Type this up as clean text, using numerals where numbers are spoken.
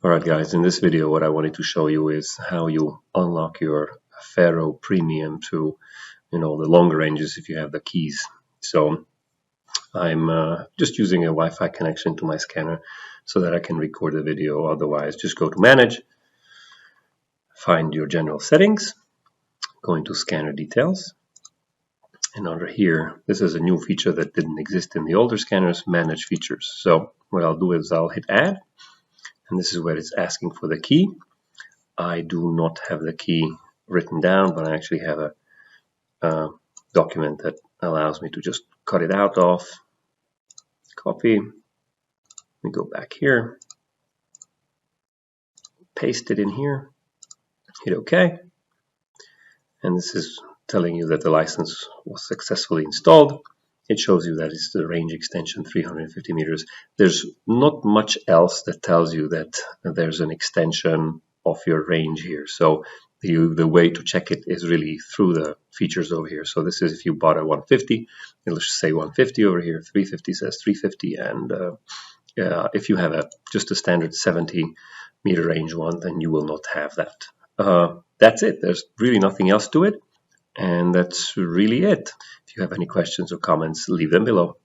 Alright guys, in this video what I wanted to show you is how you unlock your FARO Premium to, the longer ranges if you have the keys. So I'm just using a Wi-Fi connection to my scanner so that I can record the video. Otherwise, just go to Manage, find your general settings, go into Scanner Details, and under here, this is a new feature that didn't exist in the older scanners, Manage Features. So what I'll do is I'll hit Add, and this is where it's asking for the key. I do not have the key written down, but I actually have a document that allows me to just cut it out of, copy, we go back here, paste it in here, hit OK, and this is telling you that the license was successfully installed. It shows you that it's the range extension 350 meters. There's not much else that tells you that there's an extension of your range here. So the way to check it is really through the features over here. So this is if you bought a 150, it'll just say 150 over here, 350 says 350, and if you have just a standard 70 meter range one, then you will not have that. That's it. There's really nothing else to it. And that's really it. If you have any questions or comments, leave them below.